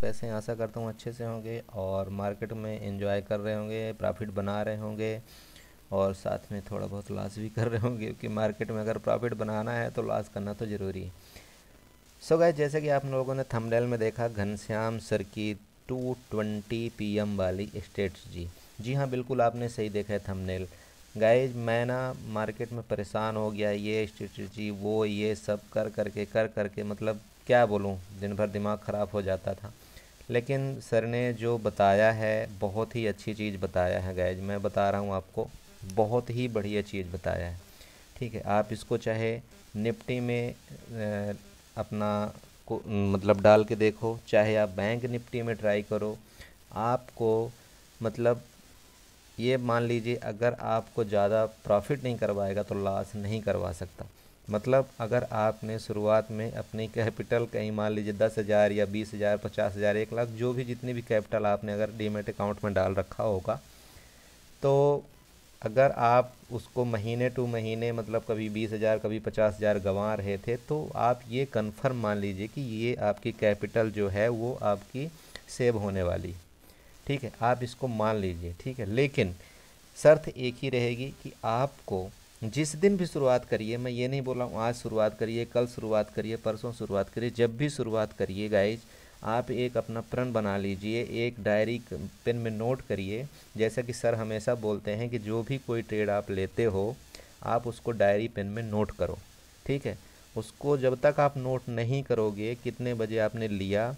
कैसे हैं? आशा करता हूँ अच्छे से होंगे और मार्केट में एंजॉय कर रहे होंगे, प्रॉफिट बना रहे होंगे और साथ में थोड़ा बहुत लॉस भी कर रहे होंगे, क्योंकि मार्केट में अगर प्रॉफिट बनाना है तो लॉस करना तो ज़रूरी है। सो गाइस, जैसे कि आप लोगों ने थंबनेल में देखा, घनश्याम सर की 2:20 PM वाली स्ट्रेटजी। जी हाँ, बिल्कुल आपने सही देखा है थंबनेल। गाइस, मैं ना मार्केट में परेशान हो गया, ये स्ट्रेटजी वो ये सब कर करके मतलब क्या बोलूँ, दिन भर दिमाग ख़राब हो जाता था। लेकिन सर ने जो बताया है बहुत ही अच्छी चीज़ बताया है गाइस, मैं बता रहा हूँ आपको, बहुत ही बढ़िया चीज़ बताया है। ठीक है, आप इसको चाहे निफ्टी में अपना को मतलब डाल के देखो, चाहे आप बैंक निफ्टी में ट्राई करो। आपको मतलब ये मान लीजिए, अगर आपको ज़्यादा प्रॉफिट नहीं करवाएगा तो लॉस नहीं करवा सकता। मतलब अगर आपने शुरुआत में अपनी कैपिटल कहीं मान लीजिए 10,000 या 20,000, 50,000, 1 लाख, जो भी जितनी भी कैपिटल आपने अगर डीमेट अकाउंट में डाल रखा होगा, तो अगर आप उसको महीने टू महीने मतलब कभी 20,000 कभी 50,000 गंवा रहे थे, तो आप ये कन्फर्म मान लीजिए कि ये आपकी कैपिटल जो है वो आपकी सेव होने वाली। ठीक है, आप इसको मान लीजिए। ठीक है, लेकिन शर्त एक ही रहेगी कि आपको जिस दिन भी शुरुआत करिए, मैं ये नहीं बोल रहा हूँ आज शुरुआत करिए, कल शुरुआत करिए, परसों शुरुआत करिए, जब भी शुरुआत करिए गाइज, आप एक अपना प्रण बना लीजिए, एक डायरी पेन में नोट करिए। जैसा कि सर हमेशा बोलते हैं कि जो भी कोई ट्रेड आप लेते हो, आप उसको डायरी पेन में नोट करो। ठीक है, उसको जब तक आप नोट नहीं करोगे कितने बजे आपने लिया,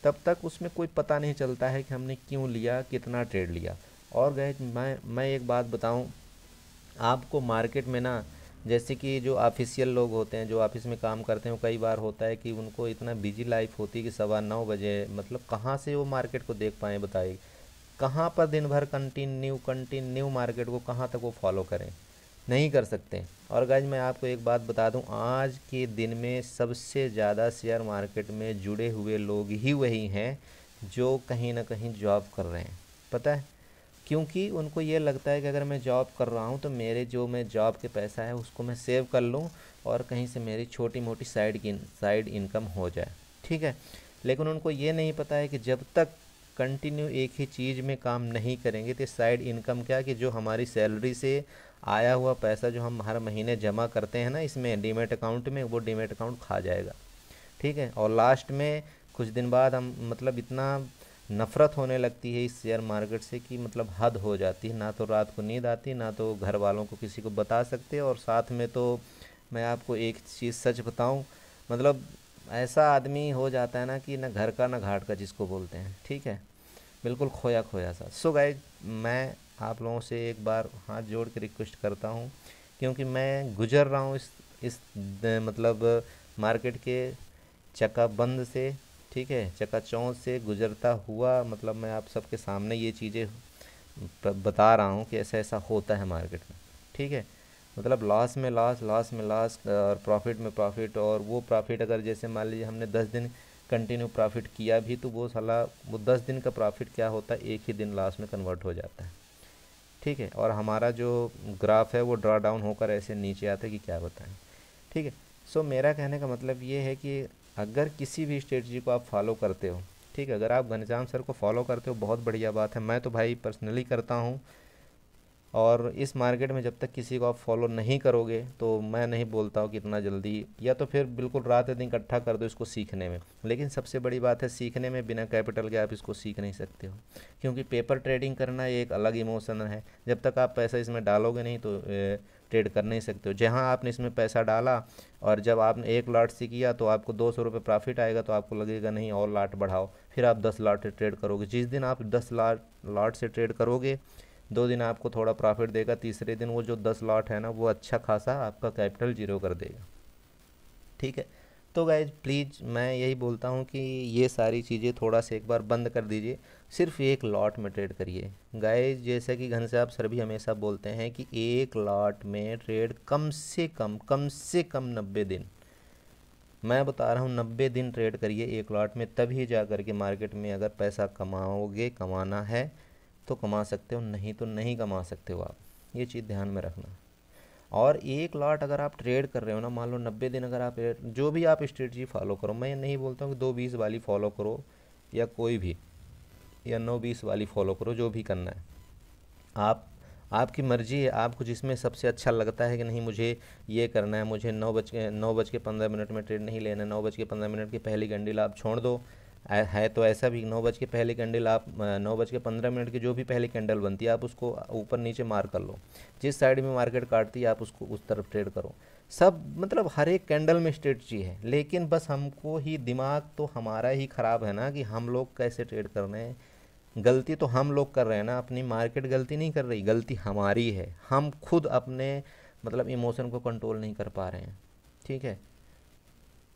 तब तक उसमें कोई पता नहीं चलता है कि हमने क्यों लिया, कितना ट्रेड लिया। और गए मैं एक बात बताऊं आपको, मार्केट में ना, जैसे कि जो ऑफिशियल लोग होते हैं, जो ऑफिस में काम करते हैं, वो कई बार होता है कि उनको इतना बिजी लाइफ होती है कि 9:15 बजे मतलब कहाँ से वो मार्केट को देख पाएँ बताइए। कहाँ पर दिन भर कंटिन्यू कंटिन्यू मार्केट को कहाँ तक वो फॉलो करें, नहीं कर सकते। और गाइज मैं आपको एक बात बता दूं, आज के दिन में सबसे ज़्यादा शेयर मार्केट में जुड़े हुए लोग ही वही हैं जो कहीं ना कहीं जॉब कर रहे हैं। पता है, क्योंकि उनको ये लगता है कि अगर मैं जॉब कर रहा हूँ तो मेरे जो मैं जॉब के पैसा है उसको मैं सेव कर लूँ और कहीं से मेरी छोटी मोटी साइड इनकम हो जाए। ठीक है, लेकिन उनको ये नहीं पता है कि जब तक कंटिन्यू एक ही चीज़ में काम नहीं करेंगे तो साइड इनकम क्या, कि जो हमारी सैलरी से आया हुआ पैसा जो हम हर महीने जमा करते हैं ना इसमें डीमेट अकाउंट में, वो डीमेट अकाउंट खा जाएगा। ठीक है, और लास्ट में कुछ दिन बाद हम मतलब इतना नफ़रत होने लगती है इस शेयर मार्केट से कि मतलब हद हो जाती है, ना तो रात को नींद आती, ना तो घर वालों को किसी को बता सकते। और साथ में तो मैं आपको एक चीज़ सच बताऊं, मतलब ऐसा आदमी हो जाता है ना कि ना घर का ना घाट का, जिसको बोलते हैं। ठीक है, बिल्कुल खोया खोया सा। सो गाइज, मैं आप लोगों से एक बार हाथ जोड़ के रिक्वेस्ट करता हूँ, क्योंकि मैं गुजर रहा हूँ मतलब मार्केट के चकाबंद से, ठीक है, चकाचौंध से गुजरता हुआ, मतलब मैं आप सबके सामने ये चीज़ें बता रहा हूँ कि ऐसा ऐसा होता है मार्केट में। ठीक है, मतलब लॉस में लॉस, लॉस में लॉस और प्रॉफिट में प्रॉफिट। और वो प्रॉफिट अगर जैसे मान लीजिए हमने 10 दिन कंटिन्यू प्रॉफिट किया भी, तो वो साला वो 10 दिन का प्रॉफिट क्या होता है, एक ही दिन लॉस में कन्वर्ट हो जाता है। ठीक है, और हमारा जो ग्राफ है वो ड्रा डाउन होकर ऐसे नीचे आता है कि क्या बताएं। ठीक है, सो मेरा कहने का मतलब ये है कि अगर किसी भी स्ट्रेटजी को आप फॉलो करते हो, ठीक है, अगर आप घनश्याम सर को फॉलो करते हो बहुत बढ़िया बात है, मैं तो भाई पर्सनली करता हूँ। और इस मार्केट में जब तक किसी को आप फॉलो नहीं करोगे तो मैं नहीं बोलता हूँ कि इतना जल्दी, या तो फिर बिल्कुल रात दिन इकट्ठा कर दो इसको सीखने में। लेकिन सबसे बड़ी बात है सीखने में, बिना कैपिटल के आप इसको सीख नहीं सकते हो, क्योंकि पेपर ट्रेडिंग करना एक अलग इमोशन है। जब तक आप पैसा इसमें डालोगे नहीं तो ट्रेड कर नहीं सकते हो। जहाँ आपने इसमें पैसा डाला और जब आपने 1 लॉट से किया तो आपको 200 रुपये प्रॉफिट आएगा, तो आपको लगेगा नहीं और लॉट बढ़ाओ, फिर आप 10 लॉट से ट्रेड करोगे। जिस दिन आप 10 लॉट लॉट से ट्रेड करोगे, 2 दिन आपको थोड़ा प्रॉफिट देगा, तीसरे दिन वो जो 10 लॉट है ना वो अच्छा खासा आपका कैपिटल जीरो कर देगा। ठीक है, तो गाइज प्लीज़ मैं यही बोलता हूँ कि ये सारी चीज़ें थोड़ा सा एक बार बंद कर दीजिए, सिर्फ 1 लॉट में ट्रेड करिए। गाइज जैसे कि घनश्याम सर भी हमेशा बोलते हैं कि 1 लॉट में ट्रेड कम से कम 90 दिन, मैं बता रहा हूँ 90 दिन ट्रेड करिए 1 लॉट में, तभी जा कर के मार्केट में अगर पैसा कमाओगे, कमाना है तो कमा सकते हो, नहीं तो नहीं कमा सकते हो आप। ये चीज़ ध्यान में रखना। और 1 लॉट अगर आप ट्रेड कर रहे हो ना, मान लो 90 दिन अगर आप जो भी आप स्ट्रेटजी फॉलो करो, मैं नहीं बोलता हूँ कि 2-20 वाली फॉलो करो, या कोई भी, या 9-20 वाली फॉलो करो, जो भी करना है। आप आपकी मर्ज़ी है, आपको जिसमें सबसे अच्छा लगता है कि नहीं मुझे ये करना है, मुझे 9:15 में ट्रेड नहीं लेना, 9:15 की पहली कैंडल आप छोड़ दो। है तो ऐसा भी 9 बज के पहली कैंडल आप 9:15 की जो भी पहली कैंडल बनती है आप उसको ऊपर नीचे मार कर लो, जिस साइड में मार्केट काटती है आप उसको उस तरफ ट्रेड करो। सब मतलब हर एक कैंडल में स्ट्रेटजी है, लेकिन बस हमको ही दिमाग तो हमारा ही ख़राब है ना कि हम लोग कैसे ट्रेड कर रहे हैं। गलती तो हम लोग कर रहे हैं ना, अपनी मार्केट गलती नहीं कर रही, गलती हमारी है। हम खुद अपने मतलब इमोशन को कंट्रोल नहीं कर पा रहे हैं। ठीक है,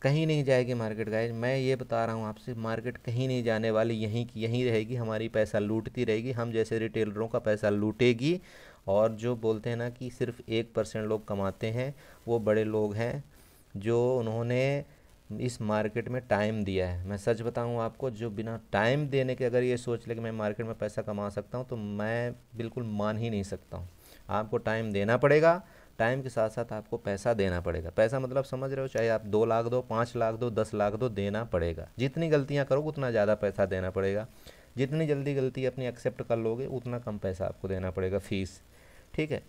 कहीं नहीं जाएगी मार्केट गाइज, मैं ये बता रहा हूँ आपसे, मार्केट कहीं नहीं जाने वाली, यहीं की यहीं रहेगी, हमारी पैसा लूटती रहेगी, हम जैसे रिटेलरों का पैसा लूटेगी। और जो बोलते हैं ना कि सिर्फ 1% लोग कमाते हैं, वो बड़े लोग हैं जो उन्होंने इस मार्केट में टाइम दिया है। मैं सच बताऊं आपको, जो बिना टाइम देने के अगर ये सोच ले कि मैं मार्केट में पैसा कमा सकता हूं, तो मैं बिल्कुल मान ही नहीं सकता हूं। आपको टाइम देना पड़ेगा, टाइम के साथ साथ आपको पैसा देना पड़ेगा। पैसा मतलब समझ रहे हो, चाहे आप 2 लाख दो, 5 लाख दो, 10 लाख दो, देना पड़ेगा। जितनी गलतियां करोगे उतना ज़्यादा पैसा देना पड़ेगा, जितनी जल्दी गलती अपनी एक्सेप्ट कर लोगे उतना कम पैसा आपको देना पड़ेगा फीस। ठीक है।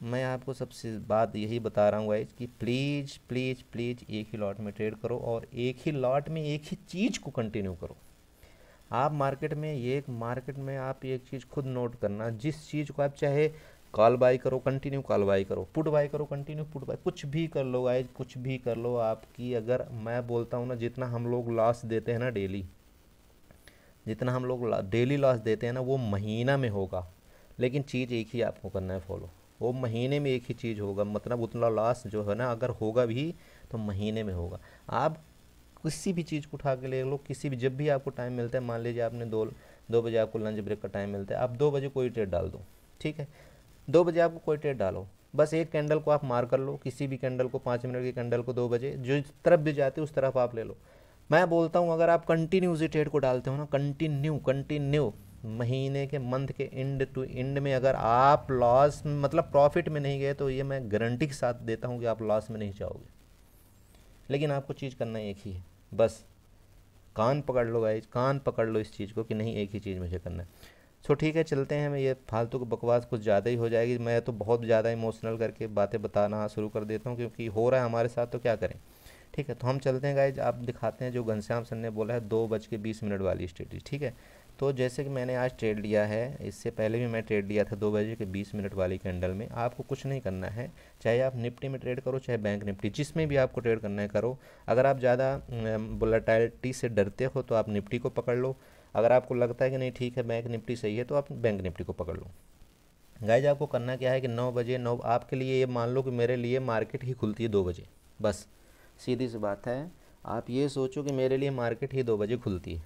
मैं आपको सबसे बात यही बता रहा हूँ गाइज कि प्लीज़ प्लीज़ प्लीज़ एक ही लॉट में ट्रेड करो, और एक ही लॉट में एक ही चीज़ को कंटिन्यू करो। आप मार्केट में आप एक चीज़ खुद नोट करना, जिस चीज़ को आप चाहे कॉल बाई करो कंटिन्यू कॉल बाई करो, पुट बाई करो कंटिन्यू पुट बाई, कुछ भी कर लो गाइज, कुछ भी कर लो। आपकी अगर मैं बोलता हूँ ना, जितना हम लोग लॉस देते हैं ना डेली, जितना हम लोग डेली लॉस देते हैं ना, वो महीना में होगा। लेकिन चीज़ एक ही आपको करना है फॉलो, वो महीने में एक ही चीज़ होगा। मतलब उतना लॉस जो है ना, अगर होगा भी तो महीने में होगा। आप किसी भी चीज़ को उठा के ले लो, किसी भी, जब भी आपको टाइम मिलता है, मान लीजिए आपने 2 बजे आपको लंच ब्रेक का टाइम मिलता है, आप 2 बजे कोई ट्रेड डाल दो। ठीक है, 2 बजे आपको कोई ट्रेड डालो, बस एक कैंडल को आप मार कर लो, किसी भी कैंडल को, 5 मिनट की कैंडल को 2 बजे जो तरफ भी जाती है उस तरफ आप ले लो। मैं बोलता हूँ अगर आप कंटिन्यू उसी ट्रेड को डालते हो ना, कंटिन्यू कंटिन्यू, महीने के मंथ के एंड टू एंड में अगर आप लॉस मतलब प्रॉफिट में नहीं गए, तो ये मैं गारंटी के साथ देता हूँ कि आप लॉस में नहीं जाओगे। लेकिन आपको चीज़ करना एक ही है, बस कान पकड़ लो गाइज, कान पकड़ लो इस चीज़ को कि नहीं एक ही चीज़ मुझे करना है। ठीक है, चलते हैं। मैं ये फालतू की बकवास कुछ ज़्यादा ही हो जाएगी, मैं तो बहुत ज़्यादा इमोशनल करके बातें बताना शुरू कर देता हूँ, क्योंकि हो रहा है हमारे साथ तो क्या करें। ठीक है, तो हम चलते हैं गाइज, आप दिखाते हैं जो घनश्याम सर ने बोला है 2:20 वाली स्ट्रेटजी। ठीक है, तो जैसे कि मैंने आज ट्रेड लिया है, इससे पहले भी मैं ट्रेड लिया था 2:20 वाली कैंडल में। आपको कुछ नहीं करना है, चाहे आप निफ्टी में ट्रेड करो चाहे बैंक निफ्टी, जिसमें भी आपको ट्रेड करना है करो। अगर आप ज़्यादा वोलेटिलिटी से डरते हो तो आप निफ्टी को पकड़ लो, अगर आपको लगता है कि नहीं ठीक है बैंक निफ्टी सही है तो आप बैंक निफ्टी को पकड़ लो। गाइज आपको करना क्या है कि 9 बजे आपके लिए, ये मान लो कि मेरे लिए मार्केट ही खुलती है 2 बजे, बस सीधी सी बात है। आप ये सोचो कि मेरे लिए मार्केट ही 2 बजे खुलती है।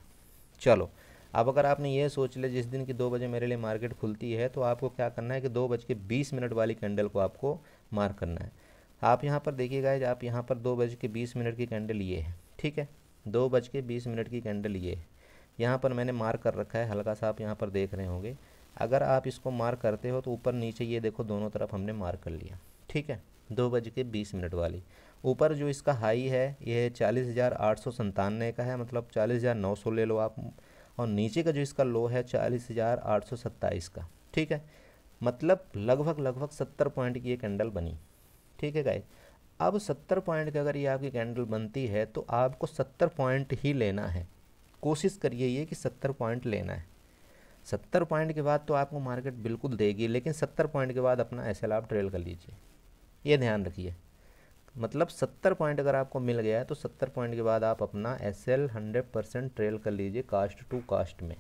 चलो, अब अगर आपने ये सोच लिया जिस दिन की 2 बजे मेरे लिए मार्केट खुलती है, तो आपको क्या करना है कि 2:20 वाली कैंडल को आपको मार्क करना है। आप यहाँ पर देखिए गाइज, आप यहाँ पर 2:20 की कैंडल ये है। ठीक है, 2:20 की कैंडल ये है, यहाँ पर मैंने मार्क कर रखा है हल्का सा, आप यहाँ पर देख रहे होंगे। अगर आप इसको मार्क करते हो तो ऊपर नीचे ये देखो दोनों तरफ हमने मार्क कर लिया। ठीक है, 2:20 वाली, ऊपर जो इसका हाई है ये 40,897 का है, मतलब 40,900 ले लो आप, और नीचे का जो इसका लो है 40,827 का। ठीक है, मतलब लगभग लगभग 70 पॉइंट की ये कैंडल बनी। ठीक है गाइस, अब 70 पॉइंट की अगर ये आपकी कैंडल बनती है तो आपको 70 पॉइंट ही लेना है। कोशिश करिए ये कि 70 पॉइंट लेना है। 70 पॉइंट के बाद तो आपको मार्केट बिल्कुल देगी, लेकिन 70 पॉइंट के बाद अपना एसएल आप ट्रेल कर लीजिए, ये ध्यान रखिए। मतलब 70 पॉइंट अगर आपको मिल गया है तो 70 पॉइंट के बाद आप अपना एसएल 100% ट्रेल कर लीजिए कास्ट टू कास्ट में।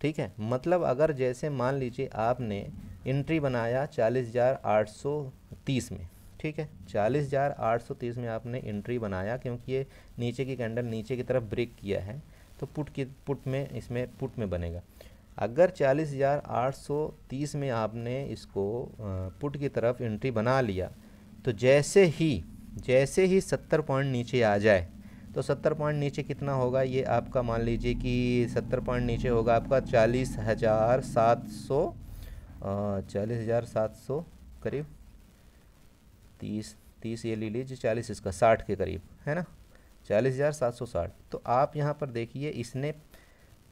ठीक है, मतलब अगर जैसे मान लीजिए आपने एंट्री बनाया 40,830 में। ठीक है, 40,830 में आपने एंट्री बनाया, क्योंकि ये नीचे की कैंडल नीचे की तरफ ब्रेक किया है, तो इसमें पुट में बनेगा। अगर 40,830 में आपने इसको पुट की तरफ एंट्री बना लिया, तो जैसे ही 70 पॉइंट नीचे आ जाए, तो 70 पॉइंट नीचे कितना होगा, ये आपका मान लीजिए कि 70 पॉइंट नीचे होगा आपका 40,700 करीब, 30 ये ले लीजिए, 40 इसका 60 के करीब है ना, 40,760। तो आप यहाँ पर देखिए इसने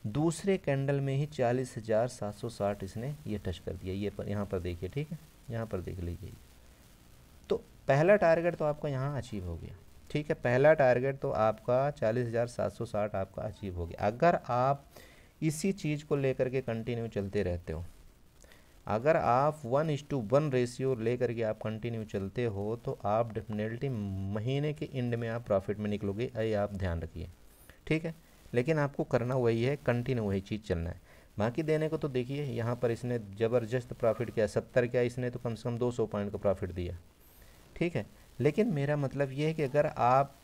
दूसरे कैंडल में ही 40,760 इसने ये टच कर दिया, ये पर यहाँ पर देखिए, ठीक है, यहाँ पर देख लीजिए। तो पहला टारगेट तो आपका यहाँ अचीव हो गया, ठीक है, पहला टारगेट तो आपका 40,760 आपका अचीव हो गया। अगर आप इसी चीज़ को लेकर के कंटिन्यू चलते रहते हो, अगर आप 1:1 रेशियो लेकर के आप कंटिन्यू चलते हो तो आप डेफिनेटली महीने के एंड में आप प्रॉफिट में निकलोगे, ये आप ध्यान रखिए, ठीक है। लेकिन आपको करना वही है, कंटिन्यू वही चीज़ चलना है। बाकी देने को तो देखिए यहाँ पर इसने ज़बरदस्त प्रॉफिट किया, 70 क्या, इसने तो कम से कम 200 पॉइंट का प्रॉफिट दिया, ठीक है। लेकिन मेरा मतलब ये है कि अगर आप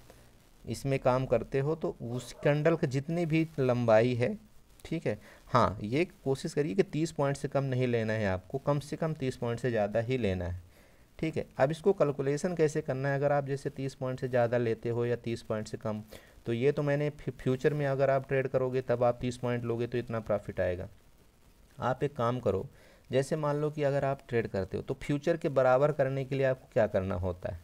इसमें काम करते हो तो उस कैंडल की जितनी भी लंबाई है, ठीक है, हाँ, ये कोशिश करिए कि 30 पॉइंट से कम नहीं लेना है आपको, कम से कम 30 पॉइंट से ज़्यादा ही लेना है, ठीक है। अब इसको कैलकुलेशन कैसे करना है, अगर आप जैसे 30 पॉइंट से ज़्यादा लेते हो या 30 पॉइंट से कम, तो ये तो मैंने फ्यूचर में अगर आप ट्रेड करोगे तब आप 30 पॉइंट लोगे तो इतना प्रॉफिट आएगा। आप एक काम करो, जैसे मान लो कि अगर आप ट्रेड करते हो तो फ्यूचर के बराबर करने के लिए आपको क्या करना होता है,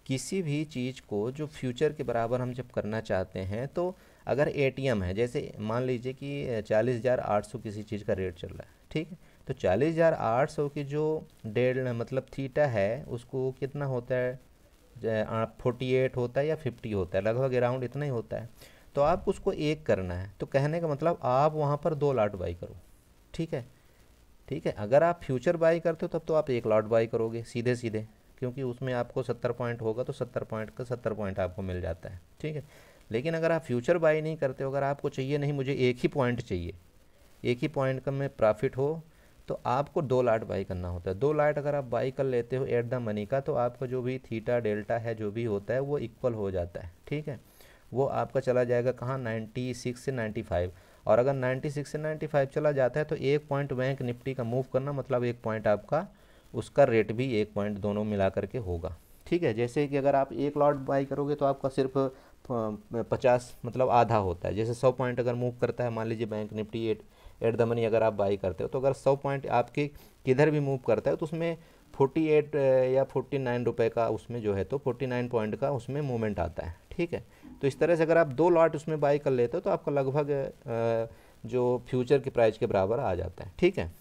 किसी भी चीज़ को जो फ्यूचर के बराबर हम जब करना चाहते हैं, तो अगर एटीएम है, जैसे मान लीजिए कि 40,800 किसी चीज़ का रेट चल रहा है, ठीक है, तो 40,800 की जो डेढ़ मतलब थीटा है उसको कितना होता है, 48 होता है या 50 होता है, लगभग अराउंड इतना ही होता है। तो आपको उसको एक करना है, तो कहने का मतलब आप वहाँ पर 2 लॉट बाई करो, ठीक है, ठीक है। अगर आप फ्यूचर बाई करते हो तब तो आप 1 लॉट बाई करोगे सीधे सीधे, क्योंकि उसमें आपको 70 पॉइंट होगा तो 70 पॉइंट का 70 पॉइंट आपको मिल जाता है, ठीक है। लेकिन अगर आप फ्यूचर बाई नहीं करते हो, अगर आपको चाहिए नहीं मुझे एक ही पॉइंट चाहिए, एक ही पॉइंट का में प्रॉफिट हो, तो आपको 2 लॉट बाई करना होता है। 2 लॉट अगर आप बाई कर लेते हो एट द मनी का, तो आपका जो भी थीटा डेल्टा है जो भी होता है वो इक्वल हो जाता है, ठीक है। वो आपका चला जाएगा कहाँ, 96 से 95। और अगर 96 से 95 चला जाता है तो एक पॉइंट बैंक निफ्टी का मूव करना मतलब एक पॉइंट आपका उसका रेट भी एक पॉइंट दोनों मिला करके होगा, ठीक है। जैसे कि अगर आप एक लॉट बाई करोगे तो आपका सिर्फ 50 मतलब आधा होता है। जैसे 100 पॉइंट अगर मूव करता है, मान लीजिए bank Nifty at the money अगर आप बाई करते हो, तो अगर 100 पॉइंट आपके किधर भी मूव करता है तो उसमें 48 या 49 रुपये का उसमें जो है तो 49 पॉइंट का उसमें मूवमेंट आता है, ठीक है। तो इस तरह से अगर आप 2 लॉट उसमें बाई कर लेते हो तो आपका लगभग जो फ्यूचर के प्राइस के बराबर आ जाता है, ठीक है।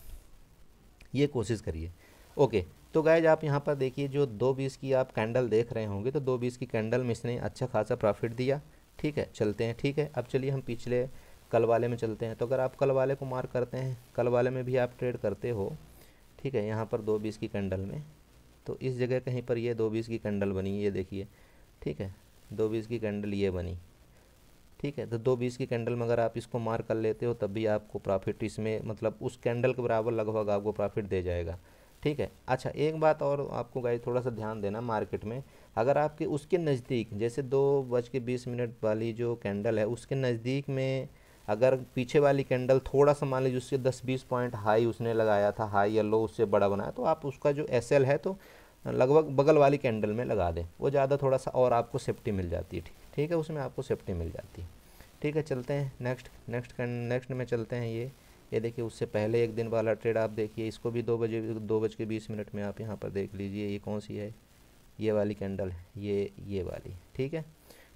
ये कोशिश करिए, ओके। तो गाइज आप यहाँ पर देखिए जो 2:20 की आप कैंडल देख रहे होंगे, तो 2:20 की कैंडल में इसने अच्छा खासा प्रॉफिट दिया, ठीक है। चलते हैं, ठीक है। अब चलिए हम पिछले कल वाले में चलते हैं। तो अगर आप कल वाले को मार्क करते हैं, कल वाले में भी आप ट्रेड करते हो, ठीक है, यहाँ पर 2:20 की कैंडल में, तो इस जगह कहीं पर ये 2:20 की कैंडल बनी, ये देखिए, ठीक है, 2:20 की कैंडल ये बनी, ठीक है। तो 2:20 की कैंडल में अगर आप इसको मार्क कर लेते हो तब भी आपको प्रॉफिट इसमें मतलब उस कैंडल के बराबर लगभग आपको प्रॉफिट दे जाएगा, ठीक है। अच्छा, एक बात और आपको गाइस थोड़ा सा ध्यान देना, मार्केट में अगर आपके उसके नज़दीक जैसे 2:20 वाली जो कैंडल है उसके नज़दीक में अगर पीछे वाली कैंडल थोड़ा सा मान लीजिए उससे 10-20 पॉइंट हाई उसने लगाया था, हाई या लो उससे बड़ा बनाया, तो आप उसका जो एसएल है तो लगभग बगल वाली कैंडल में लगा दें, वो ज़्यादा थोड़ा सा और आपको सेफ्टी मिल जाती है, ठीक है, उसमें आपको सेफ्टी मिल जाती है, ठीक है। चलते हैं नेक्स्ट में चलते हैं। ये देखिए उससे पहले एक दिन वाला ट्रेड आप देखिए, इसको भी 2:20 में आप यहाँ पर देख लीजिए, ये कौन सी है, ये वाली कैंडल है, ये वाली, ठीक है,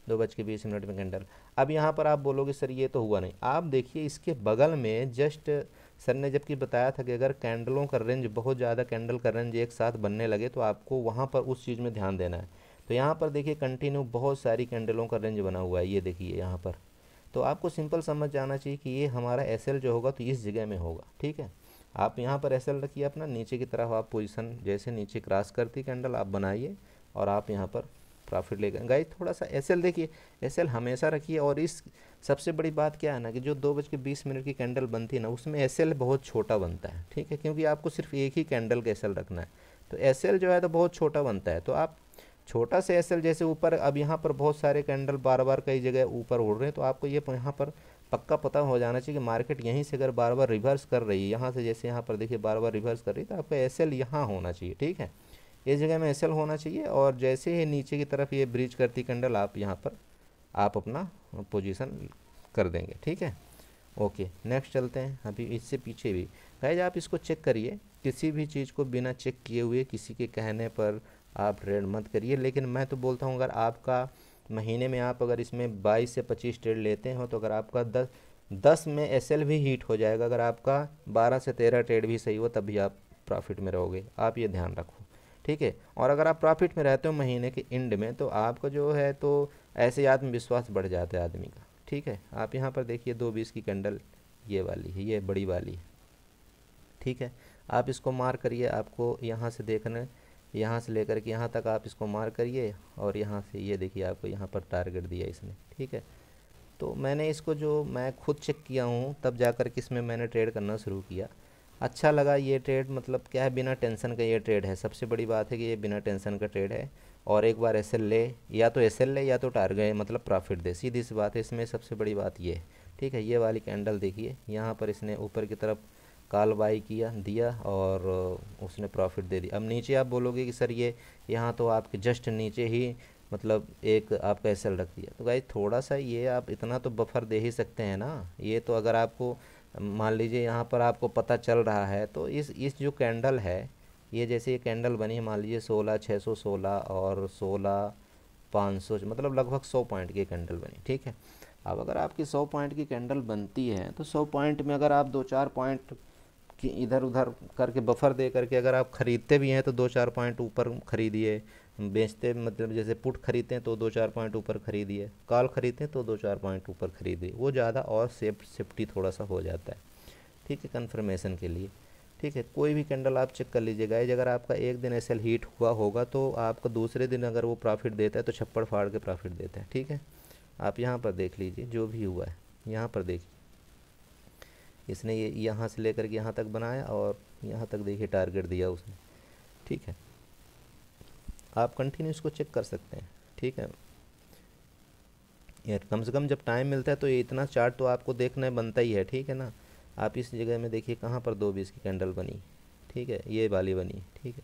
2:20 में कैंडल। अब यहाँ पर आप बोलोगे सर ये तो हुआ नहीं, आप देखिए इसके बगल में जस्ट सर ने जबकि बताया था कि अगर कैंडलों का रेंज बहुत ज़्यादा कैंडल का रेंज एक साथ बनने लगे तो आपको वहाँ पर उस चीज़ में ध्यान देना है। तो यहाँ पर देखिए कंटिन्यू बहुत सारी कैंडलों का रेंज बना हुआ है, ये देखिए यहाँ पर। तो आपको सिंपल समझ जाना चाहिए कि ये हमारा एसएल जो होगा तो इस जगह में होगा, ठीक है। आप यहाँ पर एसएल रखिए अपना, नीचे की तरफ आप पोजीशन जैसे नीचे क्रॉस करती कैंडल आप बनाइए और आप यहाँ पर प्रॉफिट लेकर गाइस थोड़ा सा एसएल देखिए, एसएल हमेशा रखिए। और इस सबसे बड़ी बात क्या है ना कि जो 2:20 की कैंडल बनती है ना उसमें एसएल बहुत छोटा बनता है, ठीक है, क्योंकि आपको सिर्फ एक ही कैंडल का एसएल रखना है, तो एसएल जो है तो बहुत छोटा बनता है। तो आप छोटा से एसएल जैसे ऊपर, अब यहाँ पर बहुत सारे कैंडल बार बार कई जगह ऊपर उड़ रहे हैं, तो आपको ये यहाँ पर पक्का पता हो जाना चाहिए कि मार्केट यहीं से अगर बार बार रिवर्स कर रही है, यहाँ से जैसे यहाँ पर देखिए बार बार रिवर्स कर रही है, तो आपका एसएल यहाँ होना चाहिए, ठीक है, इस जगह में एसएल होना चाहिए। और जैसे ही नीचे की तरफ ये ब्रीच करती कैंडल आप यहाँ पर आप अपना पोजीशन कर देंगे, ठीक है, ओके। नेक्स्ट चलते हैं। अभी इससे पीछे भी गाइस आप इसको चेक करिए, किसी भी चीज़ को बिना चेक किए हुए किसी के कहने पर आप ट्रेड मत करिए। लेकिन मैं तो बोलता हूँ अगर आपका महीने में आप अगर इसमें 22 से 25 ट्रेड लेते हो तो अगर आपका 10 में एसएल भी हीट हो जाएगा, अगर आपका 12 से 13 ट्रेड भी सही हो तब भी आप प्रॉफिट में रहोगे, आप ये ध्यान रखो, ठीक है। और अगर आप प्रॉफिट में रहते हो महीने के एंड में तो आपका जो है तो ऐसे आत्मविश्वास बढ़ जाता है आदमी का, ठीक है। आप यहाँ पर देखिए 2:20 की कैंडल ये वाली है, ये बड़ी वाली है, ठीक है। आप इसको मार करिए, आपको यहाँ से देखना, यहाँ से लेकर के यहाँ तक आप इसको मार करिए और यहाँ से ये देखिए आपको यहाँ पर टारगेट दिया इसने, ठीक है। तो मैंने इसको जो मैं खुद चेक किया हूँ तब जाकर के इसमें मैंने ट्रेड करना शुरू किया। अच्छा लगा ये ट्रेड, मतलब क्या है, बिना टेंशन का ये ट्रेड है। सबसे बड़ी बात है कि ये बिना टेंशन का ट्रेड है और एक बार एसएल ले, या तो एसएल ले या तो टारगेट मतलब प्रॉफिट दे, सीधी सी बात है। इसमें सबसे बड़ी बात ये है, ठीक है। ये वाली कैंडल देखिए, यहाँ पर इसने ऊपर की तरफ कॉल बाई दिया और उसने प्रॉफिट दे दिया। अब नीचे आप बोलोगे कि सर ये यहाँ तो आपके जस्ट नीचे ही मतलब एक आपका एसएल रख दिया, तो गाइस थोड़ा सा ये आप इतना तो बफर दे ही सकते हैं ना। ये तो अगर आपको मान लीजिए यहाँ पर आपको पता चल रहा है तो इस जो कैंडल है, ये जैसे ये कैंडल बनी है मान लीजिए 16,616 और 16,500, मतलब लगभग 100 पॉइंट की कैंडल बनी, ठीक है। अब अगर आपकी 100 पॉइंट की कैंडल बनती है तो 100 पॉइंट में अगर आप 2-4 पॉइंट कि इधर उधर करके बफर दे करके अगर आप ख़रीदते भी हैं तो 2-4 पॉइंट ऊपर खरीदिए, बेचते मतलब जैसे पुट खरीदते हैं तो 2-4 पॉइंट ऊपर खरीदिए, कॉल खरीदते हैं तो 2-4 पॉइंट ऊपर खरीदिए, वो ज़्यादा और सेफ्टी थोड़ा सा हो जाता है, ठीक है, कन्फर्मेशन के लिए, ठीक है। कोई भी कैंडल आप चेक कर लीजिएगा, अगर आपका एक दिन एसएल हीट हुआ होगा तो आपका दूसरे दिन अगर वो प्रॉफिट देता है तो छप्पड़ फाड़ के प्रॉफिट देता है, ठीक है। आप यहाँ पर देख लीजिए जो भी हुआ है, यहाँ पर देखिए इसने ये यहाँ से लेकर के यहाँ तक बनाया और यहाँ तक देखिए टारगेट दिया उसने, ठीक है। आप कंटिन्यू इसको चेक कर सकते हैं, ठीक है यार। कम से कम जब टाइम मिलता है तो ये इतना चार्ट तो आपको देखना बनता ही है, ठीक है ना। आप इस जगह में देखिए कहाँ पर 2:20 की कैंडल बनी, ठीक है, ये वाली बनी, ठीक है।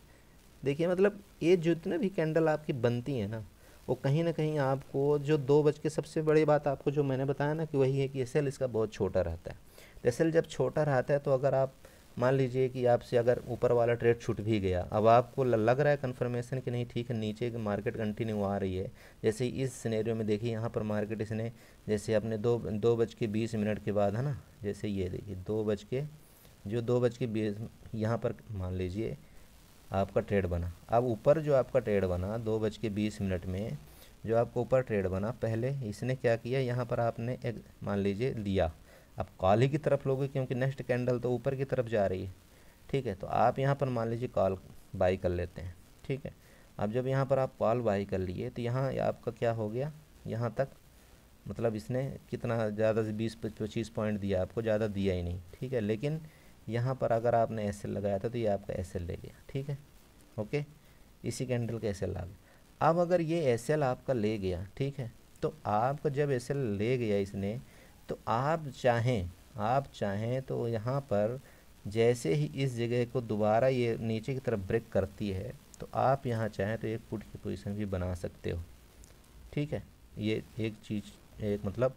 देखिए मतलब ये जितने भी कैंडल आपकी बनती हैं ना वो कहीं ना कहीं आपको जो 2 बज के, सबसे बड़ी बात आपको जो मैंने बताया ना कि वही है कि एसएल इसका बहुत छोटा रहता है। तो एसएल जब छोटा रहता है तो अगर आप मान लीजिए कि आपसे अगर ऊपर वाला ट्रेड छूट भी गया, अब आपको लग रहा है कन्फर्मेशन कि नहीं ठीक है नीचे की मार्केट कंटिन्यू आ रही है, जैसे इस सिनेरियो में देखिए यहाँ पर मार्केट इसने जैसे अपने 2:20 के बाद है ना, जैसे ये देखिए 2:20 यहाँ पर मान लीजिए आपका ट्रेड बना। अब ऊपर जो आपका ट्रेड बना 2:20 में जो आपको ऊपर ट्रेड बना, पहले इसने क्या किया, यहाँ पर आपने एक मान लीजिए लिया, अब कॉल ही की तरफ लोगे क्योंकि नेक्स्ट कैंडल तो ऊपर की तरफ जा रही है, ठीक है। तो आप यहाँ पर मान लीजिए कॉल बाई कर लेते हैं, ठीक है। अब जब यहाँ पर आप कॉल बाई कर लिए तो यहाँ आपका क्या हो गया, यहाँ तक मतलब इसने कितना ज़्यादा से 20-25 पॉइंट दिया आपको, ज़्यादा दिया ही नहीं, ठीक है। लेकिन यहाँ पर अगर आपने एसएल लगाया था तो ये आपका एसएल ले गया, ठीक है, ओके। इसी कैंडल का एसएल आ गया। अब अगर ये एसएल आपका ले गया, ठीक है, तो आपका जब एसएल ले गया इसने तो आप चाहें तो यहाँ पर जैसे ही इस जगह को दोबारा ये नीचे की तरफ ब्रेक करती है तो आप यहाँ चाहें तो एक पुट की पोजीशन भी बना सकते हो, ठीक है। ये एक चीज़ एक मतलब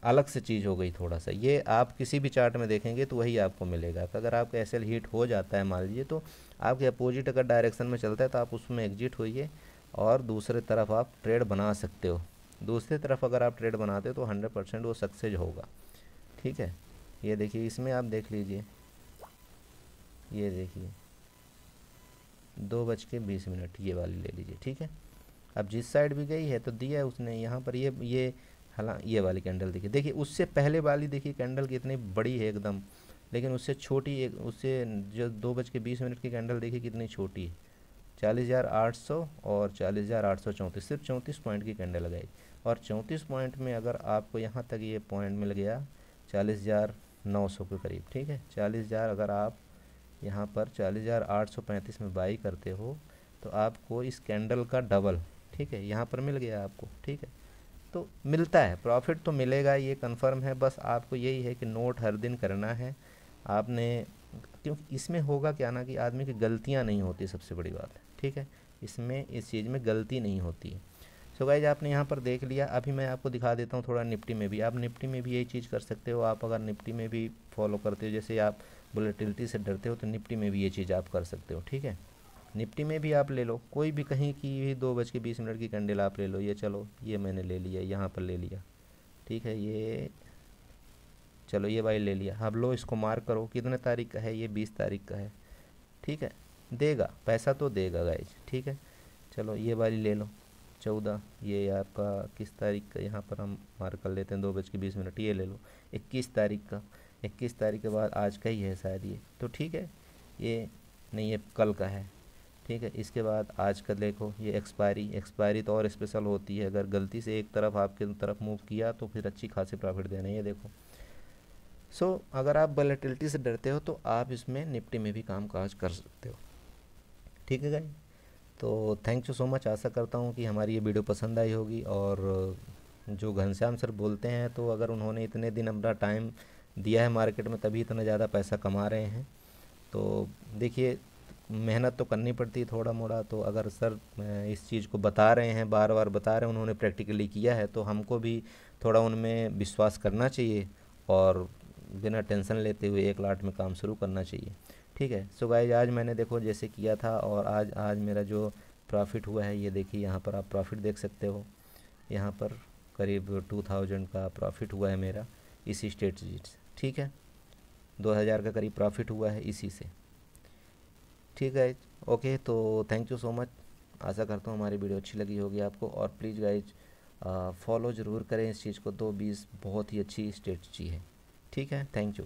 अलग से चीज़ हो गई थोड़ा सा, ये आप किसी भी चार्ट में देखेंगे तो वही आपको मिलेगा। तो अगर आपका एसएल हीट हो जाता है मान लीजिए तो आपके अपोजिट अगर डायरेक्शन में चलता है तो आप उसमें एग्जिट होइए और दूसरे तरफ आप ट्रेड बना सकते हो। दूसरी तरफ अगर आप ट्रेड बनाते हो तो 100% वो सक्सेस होगा, ठीक है। ये देखिए इसमें आप देख लीजिए, ये देखिए 2:20 ये वाली ले लीजिए, ठीक है। अब जिस साइड भी गई है तो दिया है उसने यहाँ पर, ये हालांकि ये वाली कैंडल देखिए उससे पहले वाली देखिए कैंडल कितनी बड़ी है एकदम, लेकिन उससे छोटी एक, उससे जो 2:20 की कैंडल देखिए कितनी छोटी है, 40,800 और 40,834, सिर्फ 34 पॉइंट की कैंडल लगाई। और 34 पॉइंट में अगर आपको यहाँ तक ये पॉइंट मिल गया 40,900 के करीब, ठीक है। 40,000 अगर आप यहाँ पर 40,835 में बाई करते हो तो आपको इस कैंडल का डबल, ठीक है, यहाँ पर मिल गया आपको, ठीक है। तो मिलता है प्रॉफिट तो मिलेगा, ये कंफर्म है। बस आपको यही है कि नोट हर दिन करना है आपने, क्योंकि इसमें होगा क्या ना कि आदमी की गलतियाँ नहीं होती, सबसे बड़ी बात है, ठीक है। इसमें इस चीज़ में गलती नहीं होती है। सो गाइज आपने यहाँ पर देख लिया। अभी मैं आपको दिखा देता हूँ थोड़ा निफ्टी में भी। आप निफ्टी में भी यही चीज़ कर सकते हो। आप अगर निफ्टी में भी फॉलो करते हो, जैसे आप वोलेटिलिटी से डरते हो तो निफ्टी में भी ये चीज़ आप कर सकते हो, ठीक है। निफ्टी में भी आप ले लो, कोई भी कहीं की भी 2:20 की कैंडल आप ले लो। ये चलो, ये मैंने ले लिया, यहाँ पर ले लिया, ठीक है। ये चलो, ये भाई ले लिया। अब लो, इसको मार्क करो, कितने तारीख का है ये? 20 तारीख का है, ठीक है। देगा पैसा तो देगा गाइज, ठीक है। चलो ये वाली ले लो, 14, ये आपका किस तारीख का, यहाँ पर हम मार्क कर लेते हैं 2:20। ये ले लो 21 तारीख का। 21 तारीख के बाद आज का ही है शायद ये, तो ठीक है। ये नहीं, ये कल का है, ठीक है। इसके बाद आज का देखो, ये एक्सपायरी तो और स्पेशल होती है। अगर गलती से एक तरफ आपके तरफ मूव किया तो फिर अच्छी खासी प्रॉफिट देना है, ये देखो। अगर आप वोलेटिलिटी से डरते हो तो आप इसमें निफ्टी में भी काम काज कर सकते हो, ठीक है गाइस। तो थैंक यू सो मच। आशा करता हूँ कि हमारी ये वीडियो पसंद आई होगी। और जो घनश्याम सर बोलते हैं, तो अगर उन्होंने इतने दिन अपना टाइम दिया है मार्केट में, तभी इतना ज़्यादा पैसा कमा रहे हैं। तो देखिए, मेहनत तो करनी पड़ती है थोड़ा मोड़ा। तो अगर सर इस चीज़ को बता रहे हैं, बार बार बता रहे हैं, उन्होंने प्रैक्टिकली किया है, तो हमको भी थोड़ा उनमें विश्वास करना चाहिए और बिना टेंशन लेते हुए 1 लाख में काम शुरू करना चाहिए, ठीक है। सो गाइज, आज मैंने देखो जैसे किया था, और आज आज मेरा जो प्रॉफिट हुआ है, ये देखिए यहाँ पर आप प्रॉफिट देख सकते हो। यहाँ पर करीब 2000 का प्रॉफिट हुआ है मेरा इसी स्ट्रेटजी से, ठीक है। 2000 का करीब प्रॉफिट हुआ है इसी से, ठीक है। ओके, तो थैंक यू सो मच। आशा करता हूँ हमारी वीडियो अच्छी लगी होगी आपको। और प्लीज़ गाइज, फॉलो ज़रूर करें इस चीज़ को। 2:20 बहुत ही अच्छी स्ट्रेटजी है, ठीक है। Thank you.